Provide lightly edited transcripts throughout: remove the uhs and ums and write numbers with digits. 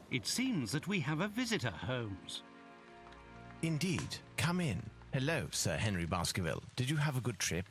It seems that we have a visitor, Holmes. Indeed. Come in. Hello, Sir Henry Baskerville. Did you have a good trip?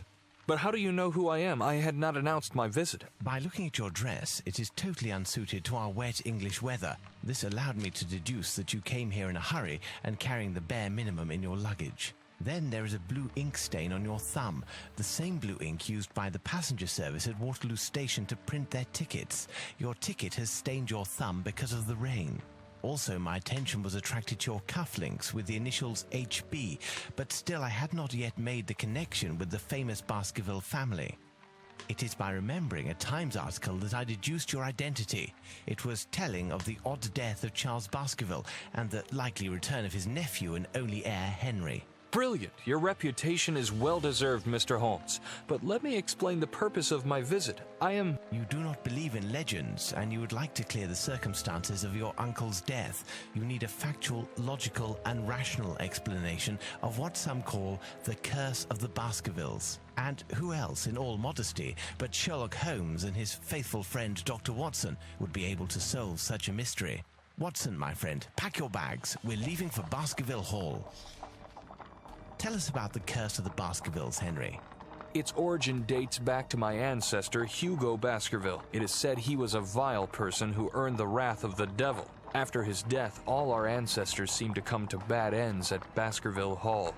But how do you know who I am? I had not announced my visit. By looking at your dress, it is totally unsuited to our wet English weather. This allowed me to deduce that you came here in a hurry and carrying the bare minimum in your luggage. Then there is a blue ink stain on your thumb, the same blue ink used by the passenger service at Waterloo Station to print their tickets. Your ticket has stained your thumb because of the rain. Also, my attention was attracted to your cufflinks with the initials HB, but still I had not yet made the connection with the famous Baskerville family. It is by remembering a Times article that I deduced your identity. It was telling of the odd death of Charles Baskerville and the likely return of his nephew and only heir, Henry. Brilliant. Your reputation is well-deserved, Mr. Holmes. But let me explain the purpose of my visit. You do not believe in legends, and you would like to clear the circumstances of your uncle's death. You need a factual, logical, and rational explanation of what some call the curse of the Baskervilles. And who else, in all modesty, but Sherlock Holmes and his faithful friend Dr. Watson would be able to solve such a mystery? Watson, my friend, pack your bags. We're leaving for Baskerville Hall. Tell us about the curse of the Baskervilles, Henry. Its origin dates back to my ancestor, Hugo Baskerville. It is said he was a vile person who earned the wrath of the devil. After his death, all our ancestors seemed to come to bad ends at Baskerville Hall.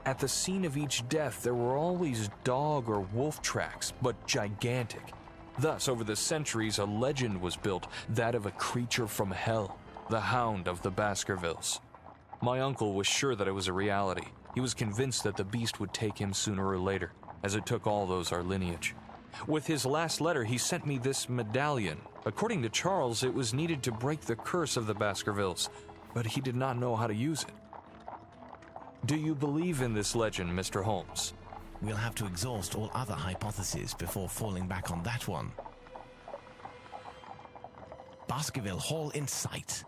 At the scene of each death, there were always dog or wolf tracks, but gigantic. Thus, over the centuries, a legend was built, that of a creature from hell, the Hound of the Baskervilles. My uncle was sure that it was a reality. He was convinced that the beast would take him sooner or later, as it took all those our lineage. With his last letter, he sent me this medallion. According to Charles, it was needed to break the curse of the Baskervilles, but he did not know how to use it. Do you believe in this legend, Mr. Holmes? We'll have to exhaust all other hypotheses before falling back on that one. Baskerville Hall in sight.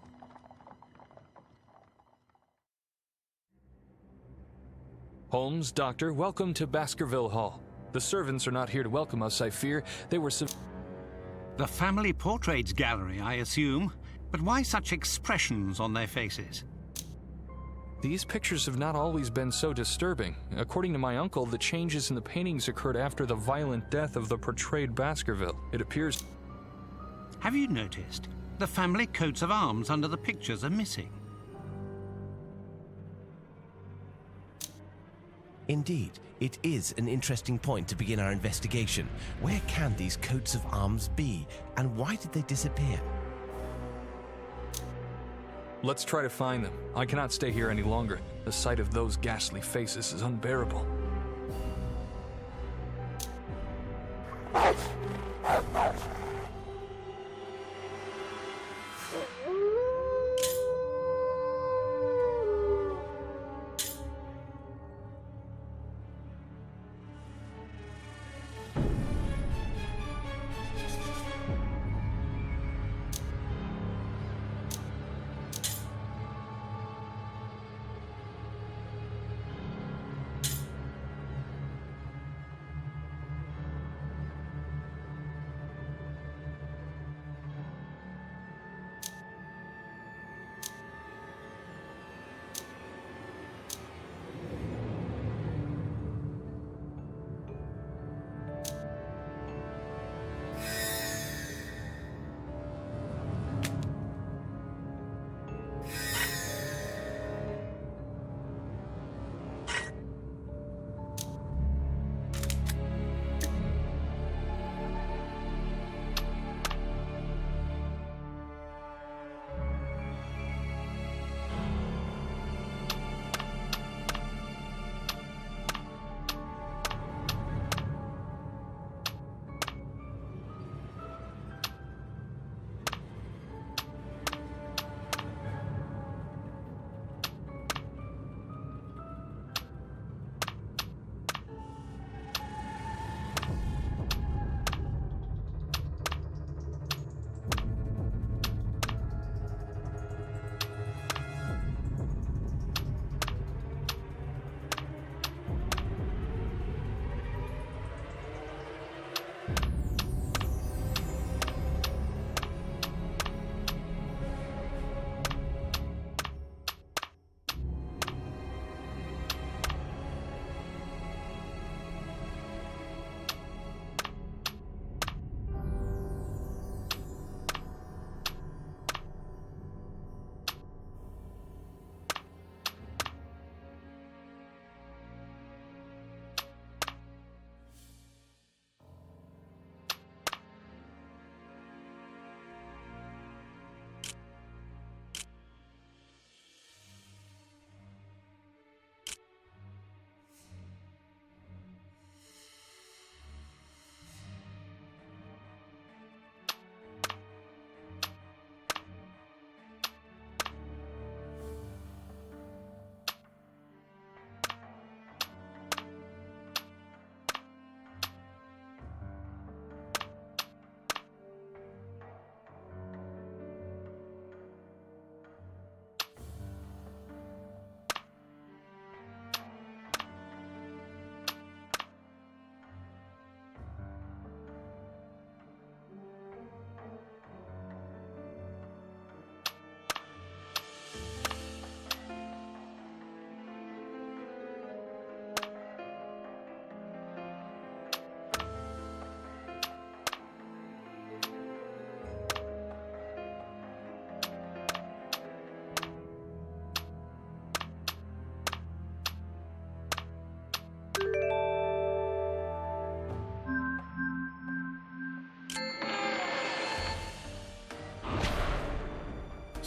Holmes, Doctor, welcome to Baskerville Hall. The servants are not here to welcome us, I fear. They were The family portraits gallery, I assume. But why such expressions on their faces? These pictures have not always been so disturbing. According to my uncle, the changes in the paintings occurred after the violent death of the portrayed Baskerville. It appears... Have you noticed? The family coats of arms under the pictures are missing. Indeed, it is an interesting point to begin our investigation. Where can these coats of arms be, and why did they disappear? Let's try to find them. I cannot stay here any longer. The sight of those ghastly faces is unbearable.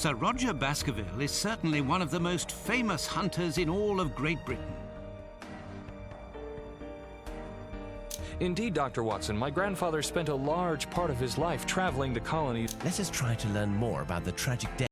Sir Roger Baskerville is certainly one of the most famous hunters in all of Great Britain. Indeed, Dr. Watson, my grandfather spent a large part of his life traveling the colonies. Let us try to learn more about the tragic death